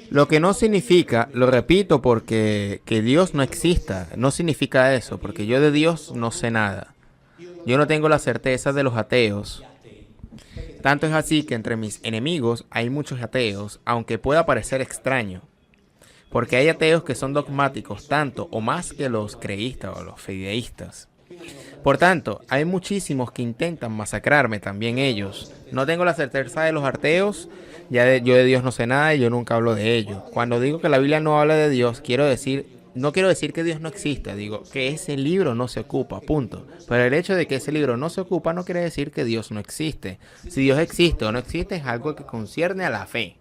Lo que no significa, lo repito porque que Dios no exista, no significa eso, porque yo de Dios no sé nada. Yo no tengo la certeza de los ateos. Tanto es así que entre mis enemigos hay muchos ateos, aunque pueda parecer extraño. Porque hay ateos que son dogmáticos tanto o más que los creístas o los fideístas. Por tanto, hay muchísimos que intentan masacrarme, también ellos. No tengo la certeza de los ateos, yo de Dios no sé nada y yo nunca hablo de ello. Cuando digo que la Biblia no habla de Dios, no quiero decir que Dios no existe, digo que ese libro no se ocupa, punto. Pero el hecho de que ese libro no se ocupa no quiere decir que Dios no existe. Si Dios existe o no existe es algo que concierne a la fe,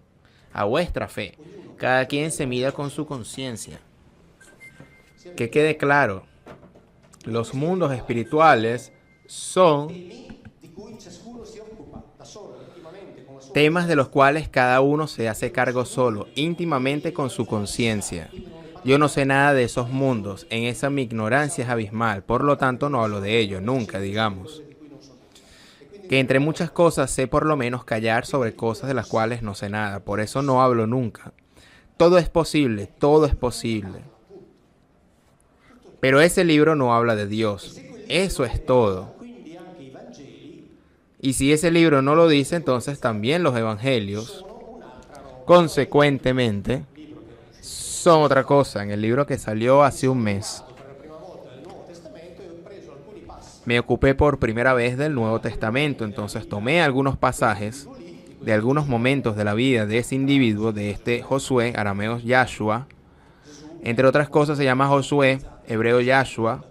a vuestra fe. Cada quien se mida con su conciencia. Que quede claro, los mundos espirituales son temas de los cuales cada uno se hace cargo solo, íntimamente con su conciencia. Yo no sé nada de esos mundos, en esa mi ignorancia es abismal, por lo tanto no hablo de ello, nunca, digamos. Que entre muchas cosas sé por lo menos callar sobre cosas de las cuales no sé nada, por eso no hablo nunca. Todo es posible, todo es posible. Pero ese libro no habla de Dios, eso es todo. Y si ese libro no lo dice, entonces también los evangelios, consecuentemente, son otra cosa. En el libro que salió hace un mes, me ocupé por primera vez del Nuevo Testamento, entonces tomé algunos pasajes de algunos momentos de la vida de ese individuo, de este Josué, arameo Yahshua. Entre otras cosas se llama Josué, hebreo Yahshua.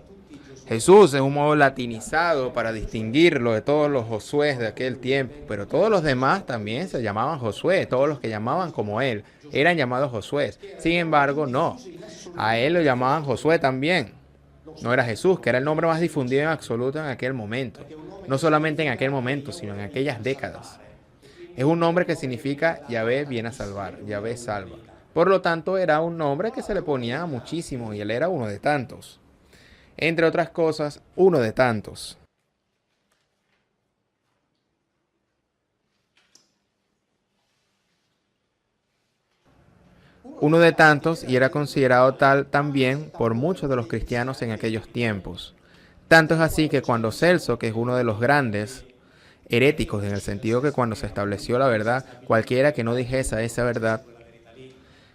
Jesús es un modo latinizado para distinguirlo de todos los Josués de aquel tiempo, pero todos los demás también se llamaban Josué, todos los que llamaban como él eran llamados Josué. Sin embargo, no, a él lo llamaban Josué también. No era Jesús, que era el nombre más difundido en absoluto en aquel momento. No solamente en aquel momento, sino en aquellas décadas. Es un nombre que significa Yahvé viene a salvar, Yahvé salva. Por lo tanto, era un nombre que se le ponía a muchísimos y él era uno de tantos. Entre otras cosas, uno de tantos. Uno de tantos y era considerado tal también por muchos de los cristianos en aquellos tiempos. Tanto es así que cuando Celso, que es uno de los grandes heréticos, en el sentido que cuando se estableció la verdad, cualquiera que no dijese esa verdad,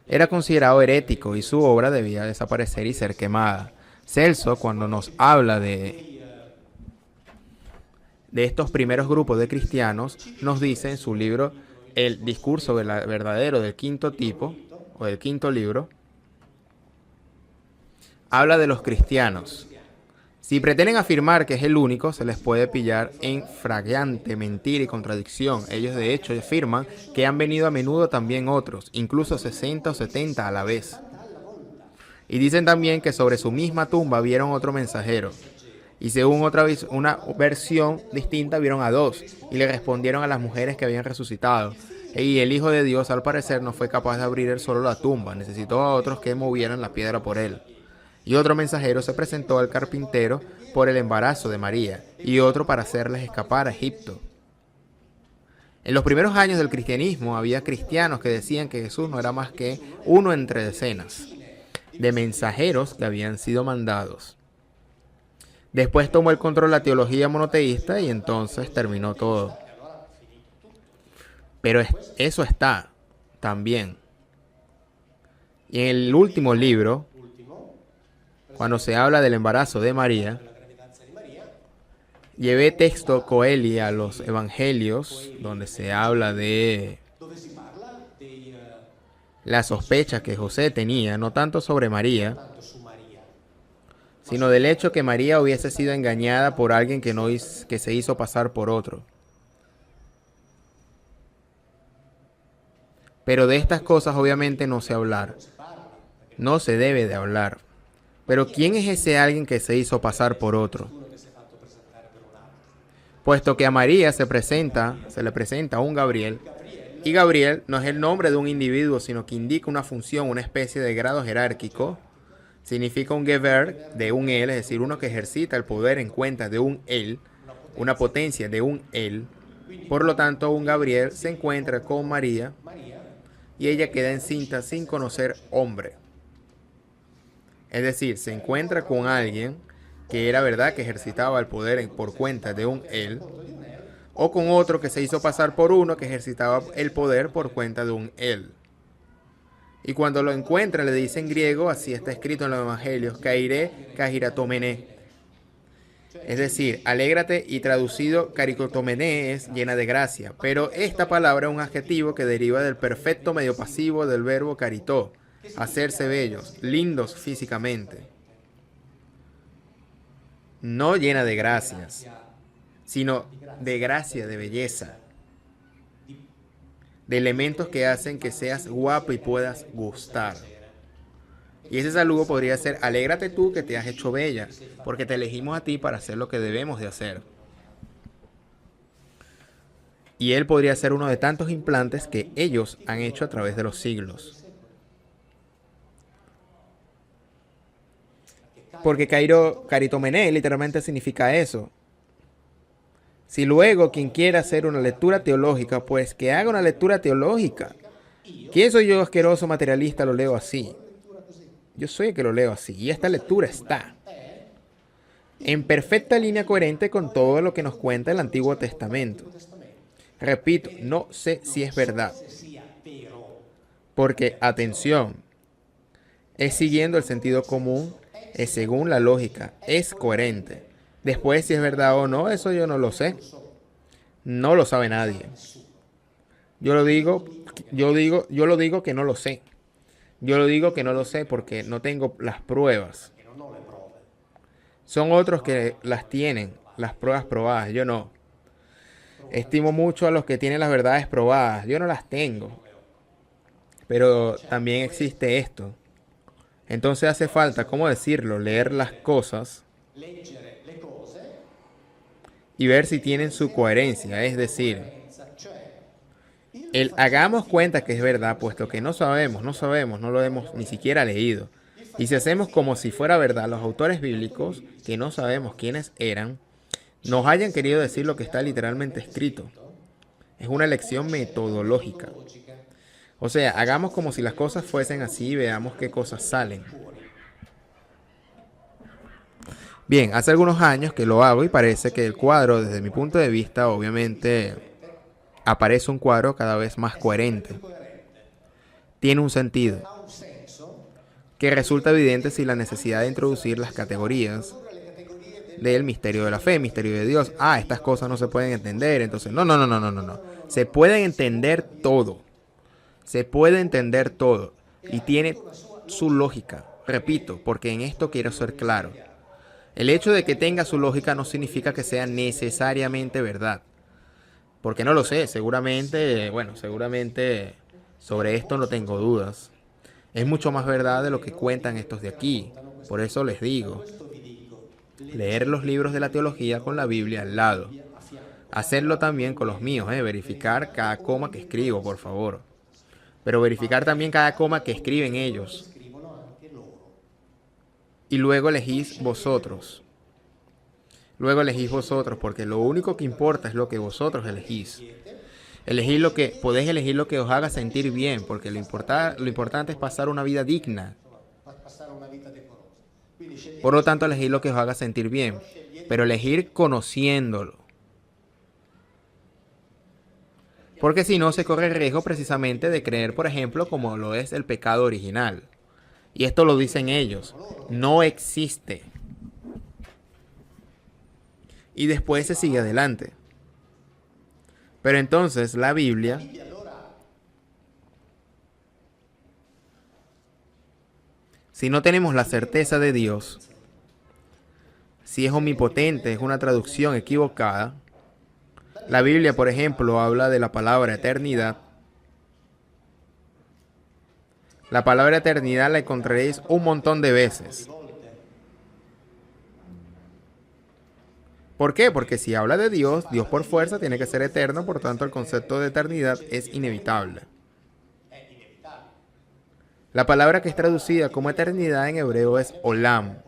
era considerado herético y su obra debía desaparecer y ser quemada. Celso, cuando nos habla de estos primeros grupos de cristianos, nos dice en su libro El discurso verdadero del quinto tipo, o del quinto libro, habla de los cristianos. Si pretenden afirmar que es el único, se les puede pillar en flagrante mentira y contradicción. Ellos de hecho afirman que han venido a menudo también otros, incluso 60 o 70 a la vez. Y dicen también que sobre su misma tumba vieron otro mensajero. Y según una versión distinta vieron a dos y le respondieron a las mujeres que habían resucitado. Y el Hijo de Dios al parecer no fue capaz de abrir él solo la tumba, necesitó a otros que movieran la piedra por él. Y otro mensajero se presentó al carpintero por el embarazo de María, y otro para hacerles escapar a Egipto. En los primeros años del cristianismo había cristianos que decían que Jesús no era más que uno entre decenas de mensajeros que habían sido mandados. Después tomó el control la teología monoteísta y entonces terminó todo. Pero eso está también. Y en el último libro, cuando se habla del embarazo de María, llevé texto coeli a los evangelios, donde se habla de la sospecha que José tenía, no tanto sobre María, sino del hecho que María hubiese sido engañada por alguien que se hizo pasar por otro. Pero de estas cosas obviamente no se hablar. No se debe de hablar. Pero ¿quién es ese alguien que se hizo pasar por otro? Puesto que a María se le presenta un Gabriel, y Gabriel no es el nombre de un individuo, sino que indica una función, una especie de grado jerárquico. Significa un Geber de un él, es decir, uno que ejercita el poder en cuenta de un él, una potencia de un él. Por lo tanto, un Gabriel se encuentra con María y ella queda encinta sin conocer hombre. Es decir, se encuentra con alguien que era verdad que ejercitaba el poder por cuenta de un él, o con otro que se hizo pasar por uno que ejercitaba el poder por cuenta de un él. Y cuando lo encuentra le dice en griego, así está escrito en los evangelios, kaire kahiratomene. Es decir, alégrate, y traducido karikotomene es llena de gracia. Pero esta palabra es un adjetivo que deriva del perfecto medio pasivo del verbo karitó, hacerse bellos, lindos físicamente. No llena de gracias, sino de gracia, de belleza, de elementos que hacen que seas guapo y puedas gustar. Y ese saludo podría ser: alégrate tú que te has hecho bella, porque te elegimos a ti para hacer lo que debemos de hacer. Y él podría ser uno de tantos implantes que ellos han hecho a través de los siglos. Porque Caritomene literalmente significa eso. Si luego quien quiera hacer una lectura teológica, pues que haga una lectura teológica. ¿Quién soy yo, asqueroso materialista? Lo leo así. Yo soy el que lo leo así. Y esta lectura está en perfecta línea coherente con todo lo que nos cuenta el Antiguo Testamento. Repito, no sé si es verdad. Porque, atención, es siguiendo el sentido común, es según la lógica, es coherente. Después, si es verdad o no, eso yo no lo sé. No lo sabe nadie. Yo lo digo que no lo sé. Yo lo digo que no lo sé porque no tengo las pruebas. Son otros que las tienen, las pruebas probadas, yo no. Estimo mucho a los que tienen las verdades probadas, yo no las tengo. Pero también existe esto. Entonces hace falta, ¿cómo decirlo? Leer las cosas y ver si tienen su coherencia. Es decir, hagamos cuenta que es verdad, puesto que no sabemos, no lo hemos ni siquiera leído. Y si hacemos como si fuera verdad, los autores bíblicos, que no sabemos quiénes eran, nos hayan querido decir lo que está literalmente escrito. Es una lección metodológica. O sea, hagamos como si las cosas fuesen así y veamos qué cosas salen. Bien, hace algunos años que lo hago y parece que el cuadro, desde mi punto de vista, obviamente aparece un cuadro cada vez más coherente. Tiene un sentido que resulta evidente sin la necesidad de introducir las categorías del misterio de la fe, misterio de Dios. Estas cosas no se pueden entender, entonces no. Se pueden entender todo. Se puede entender todo y tiene su lógica. Repito, porque en esto quiero ser claro. El hecho de que tenga su lógica no significa que sea necesariamente verdad. Porque no lo sé, seguramente sobre esto no tengo dudas. Es mucho más verdad de lo que cuentan estos de aquí. Por eso les digo, leer los libros de la teología con la Biblia al lado. Hacerlo también con los míos, verificar cada coma que escribo, por favor. Pero verificar también cada coma que escriben ellos. Y luego elegís vosotros. Porque lo único que importa es lo que vosotros elegís. Podéis elegir lo que os haga sentir bien, porque lo importante es pasar una vida digna. Por lo tanto, elegir lo que os haga sentir bien, pero elegir conociéndolo. Porque si no, se corre el riesgo precisamente de creer, por ejemplo, como lo es el pecado original. Y esto lo dicen ellos. No existe. Y después se sigue adelante. Pero entonces la Biblia si no tenemos la certeza de Dios, si es omnipotente, es una traducción equivocada. La Biblia, por ejemplo, habla de la palabra eternidad. La palabra eternidad la encontraréis un montón de veces. ¿Por qué? Porque si habla de Dios, Dios por fuerza tiene que ser eterno, por tanto el concepto de eternidad es inevitable. La palabra que es traducida como eternidad en hebreo es olam.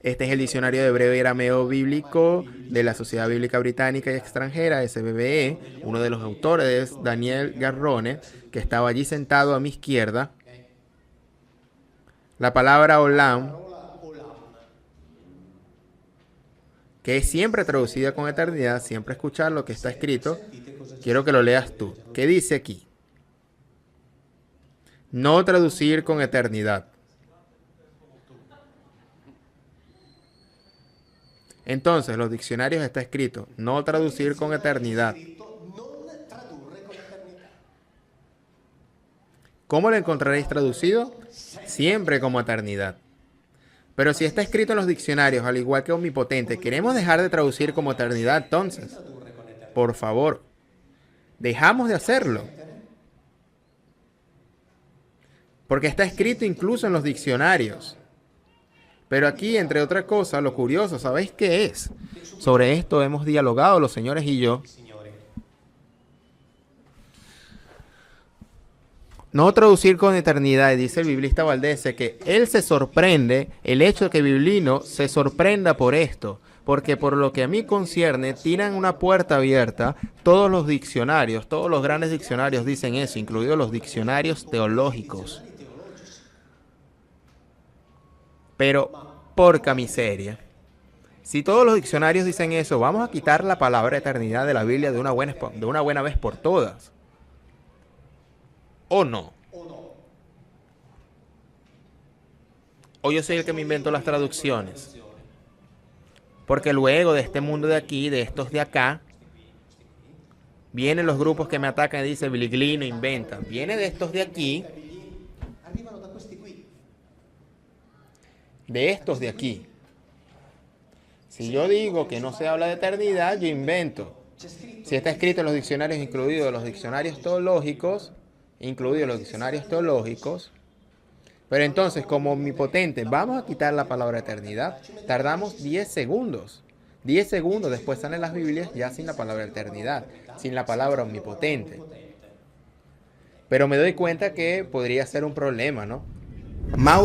Este es el Diccionario de Hebreo y Arameo Bíblico de la Sociedad Bíblica Británica y Extranjera, SBBE. Uno de los autores es Daniel Garrone, que estaba allí sentado a mi izquierda. La palabra olam, que es siempre traducida con eternidad, siempre escuchar lo que está escrito. Quiero que lo leas tú. ¿Qué dice aquí? No traducir con eternidad. Entonces, los diccionarios está escrito, no traducir con eternidad. ¿Cómo lo encontraréis traducido? Siempre como eternidad. Pero si está escrito en los diccionarios, al igual que omnipotente, ¿queremos dejar de traducir como eternidad entonces? Por favor, dejamos de hacerlo. Porque está escrito incluso en los diccionarios. Pero aquí, entre otras cosas, lo curioso, ¿sabéis qué es? Sobre esto hemos dialogado los señores y yo. No traducir con eternidad, y dice el biblista Valdese que él se sorprende, el hecho de que Biblino se sorprenda por esto, porque por lo que a mí concierne, tiran una puerta abierta, todos los diccionarios, todos los grandes diccionarios dicen eso, incluidos los diccionarios teológicos. Pero, porca miseria, si todos los diccionarios dicen eso, vamos a quitar la palabra eternidad de la Biblia de una buena vez por todas. ¿O no? ¿O yo soy el que me invento las traducciones? Porque luego de este mundo de aquí, de estos de acá, vienen los grupos que me atacan y dicen, Biliglino inventa. Viene de estos de aquí, de estos de aquí. Si yo digo que no se habla de eternidad, yo invento. Si está escrito en los diccionarios, incluidos los diccionarios teológicos, pero entonces, como omnipotente, vamos a quitar la palabra eternidad. Tardamos 10 segundos. 10 segundos después salen las Biblias ya sin la palabra eternidad, sin la palabra omnipotente. Pero me doy cuenta que podría ser un problema, ¿no? Mauro